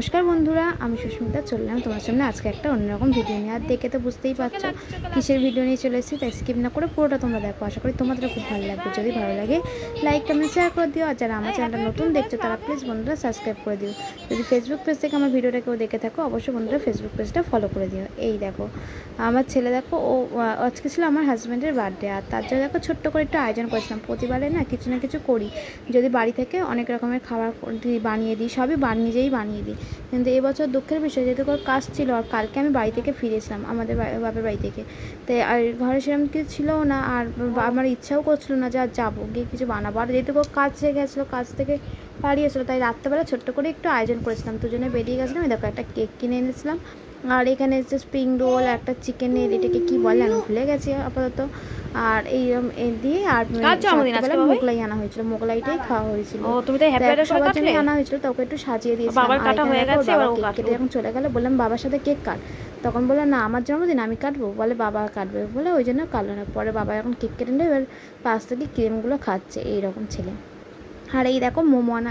नमस्कार बंधुरा आमी सुष्मिता चललाम तुम्हार सामने आज के एक अन्यरकम भिडियो निये। आर देखे तो बुझतेई पारछो किसेर भिडियो निये चले एसेछि, ताई स्किप ना करे पुरोटा तोमरा देखो। आशा करी तोमादेरो खूब भालो लागबे। जदि भालो लागे लाइक कमेंट शेयर करे दिओ। आर जारा आमार चैनेलटा नतुन देखछो तारा प्लिज बंधुरा साबस्क्राइब करे दिओ। जदि फेसबुक पेज थेके आमार भिडियोटा केउ देखे थाको अवश्यई बंधुरा फेसबुक पेजटा फलो करे दिओ। एई देखो आमार छेले देखो ओ आजके छिलो आमार हाजबैंडेर बार्थडे। आर तार जोन्नो देखो छोट्ट करे एकटु आयोजन करेছিলাম। प्रतिबारे ना किछु ना किछु करी, जदि बाड़ी थेके अनेक रकमेर खाबार बानिয়ে दिই, সবই নিজেই বানিয়ে দিই। কিন্তু এবছর দুঃখের বিষয় যেহেতু কাজ ছিল আর কালকে আমি বাড়ি থেকে ফিরেছিলাম আমাদের বাপের বাড়ি থেকে, তাই আর ঘরে সেরকম কিছু ছিল না। আর আমার ইচ্ছাও করছিল না যে আর যাবো গিয়ে কিছু বানাবো। আর যেহেতু কাজ হয়ে গেছিলো, কাজ থেকে বাড়ি এসেছিলো, তাই রাত্রেবেলা ছোট্ট করে একটু আয়োজন করেছিলাম। দুজনে বেরিয়ে গেছিলাম। দেখো একটা কেক কিনে এনেছিলাম। আর এখানে হচ্ছে স্প্রিং রোল, একটা চিকেনের এটাকে কি বলে আমি ভুলে গেছি আপাতত। আর এই দিয়ে আর মোগলাই আনা হয়েছিল, মোগলাইটাই খাওয়া হয়েছিল। সবার জন্য আনা হয়েছিল, তো ওকে একটু সাজিয়ে দিয়েছিলাম। কেটে যখন চলে গেল বললাম বাবার সাথে কেক কাট, তখন বললো না আমার জন্মদিন আমি কাটবো, বলে বাবা কাটবে বলে ওই জন্য কাটলো না। পরে বাবা এখন কেক কেটে নেবে, এবার পাশ থেকে ক্রিমগুলো খাচ্ছে এইরকম ছেলে। আর এই দেখো মোমো আনা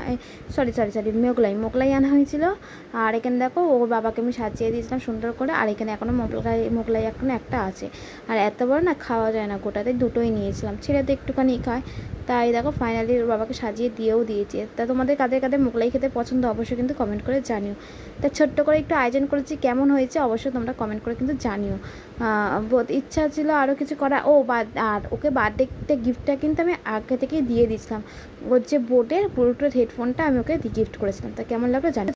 সরি মোগলাই আনা হয়েছিল। আর এখানে দেখো ওর বাবাকে আমি সাজিয়ে দিয়েছিলাম সুন্দর করে। আর এখানে এখনও মোগলাই এখনও একটা আছে। আর এত বড় না খাওয়া যায় না, গোটাতে দুটোই নিয়েছিলাম। ছেলে তো একটুখানি খায়, তাই দেখো ফাইনালি ওর বাবাকে সাজিয়ে দিয়েও দিয়েছি। তা তোমাদের কাদের কাদের মোগলাই খেতে পছন্দ অবশ্যই কিন্তু কমেন্ট করে জানিও। তা ছোট্ট করে একটু আয়োজন করেছি, কেমন হয়েছে অবশ্যই তোমরা কমেন্ট করে কিন্তু জানিও। ইচ্ছা ছিল আরও কিছু করা। আর ওকে বার্থডে গিফটটা কিন্তু আমি আগে থেকেই দিয়ে দিয়েছিলাম। ওর যে বোটের ব্লুটুথ হেডফোনটা আমি ওকে গিফট করেছিলাম। তা কেমন লাগলো জানি।